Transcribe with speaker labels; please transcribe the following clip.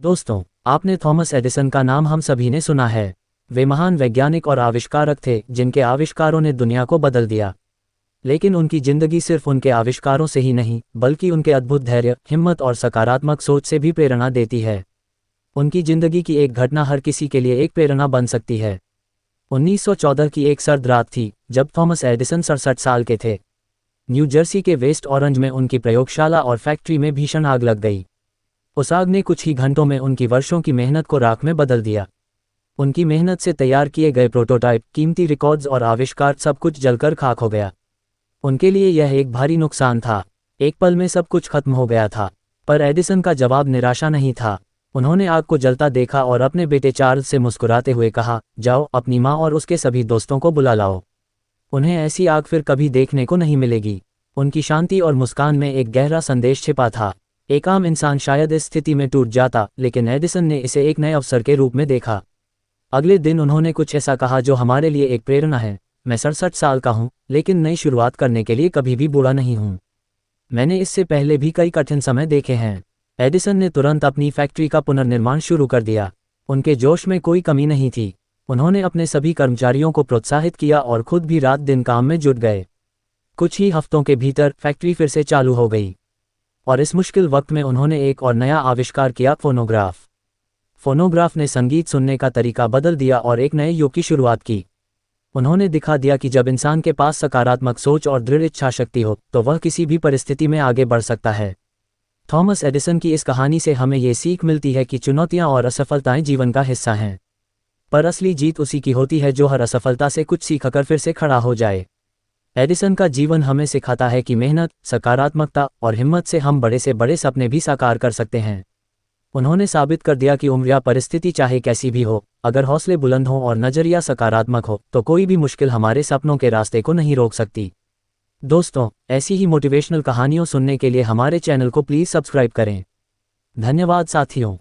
Speaker 1: दोस्तों, आपने Thomas Edison का नाम हम सभी ने सुना है। वे महान वैज्ञानिक और आविष्कारक थे जिनके आविष्कारों ने दुनिया को बदल दिया। लेकिन उनकी जिंदगी सिर्फ उनके आविष्कारों से ही नहीं, बल्कि उनके अद्भुत धैर्य, हिम्मत और सकारात्मक सोच से भी प्रेरणा देती है। उनकी जिंदगी की एक घटना हर किसी के लिए एक प्रेरणा बन सकती है। 1914 की एक सर्द रात थी जब थॉमस एडिसन 67 साल के थे। न्यू जर्सी के वेस्ट ऑरेंज में उनकी प्रयोगशाला और फैक्ट्री में भीषण आग लग गई। उस आग ने कुछ ही घंटों में उनकी वर्षों की मेहनत को राख में बदल दिया। उनकी मेहनत से तैयार किए गए प्रोटोटाइप, कीमती रिकॉर्ड्स और आविष्कार सब कुछ जलकर खाक हो गया। उनके लिए यह एक भारी नुकसान था। एक पल में सब कुछ खत्म हो गया था। पर एडिसन का जवाब निराशा नहीं था। उन्होंने आग को जलता देखा और अपने बेटे चार्ल्स से मुस्कुराते हुए कहा, जाओ अपनी माँ और उसके सभी दोस्तों को बुला लाओ। उन्हें ऐसी आग फिर कभी देखने को नहीं मिलेगी। उनकी शांति और मुस्कान में एक गहरा संदेश छिपा था। एक आम इंसान शायद इस स्थिति में टूट जाता, लेकिन एडिसन ने इसे एक नए अवसर के रूप में देखा। अगले दिन उन्होंने कुछ ऐसा कहा जो हमारे लिए एक प्रेरणा है। मैं 67 साल का हूँ, लेकिन नई शुरुआत करने के लिए कभी भी बूढ़ा नहीं हूँ। मैंने इससे पहले भी कई कठिन समय देखे हैं। एडिसन ने तुरंत अपनी फैक्ट्री का पुनर्निर्माण शुरू कर दिया। उनके जोश में कोई कमी नहीं थी। उन्होंने अपने सभी कर्मचारियों को प्रोत्साहित किया और खुद भी रात दिन काम में जुट गए। कुछ ही हफ्तों के भीतर फैक्ट्री फिर से चालू हो गई। और इस मुश्किल वक्त में उन्होंने एक और नया आविष्कार किया, फोनोग्राफ। फोनोग्राफ ने संगीत सुनने का तरीका बदल दिया और एक नए युग की शुरुआत की। उन्होंने दिखा दिया कि जब इंसान के पास सकारात्मक सोच और दृढ़ इच्छा शक्ति हो तो वह किसी भी परिस्थिति में आगे बढ़ सकता है। थॉमस एडिसन की इस कहानी से हमें ये सीख मिलती है कि चुनौतियां और असफलताएं जीवन का हिस्सा हैं, पर असली जीत उसी की होती है जो हर असफलता से कुछ सीखकर फिर से खड़ा हो जाए। एडिसन का जीवन हमें सिखाता है कि मेहनत, सकारात्मकता और हिम्मत से हम बड़े से बड़े सपने भी साकार कर सकते हैं। उन्होंने साबित कर दिया कि उम्र या परिस्थिति चाहे कैसी भी हो, अगर हौसले बुलंद हों और नजरिया सकारात्मक हो तो कोई भी मुश्किल हमारे सपनों के रास्ते को नहीं रोक सकती। दोस्तों, ऐसी ही मोटिवेशनल कहानियों सुनने के लिए हमारे चैनल को प्लीज़ सब्सक्राइब करें। धन्यवाद साथियों।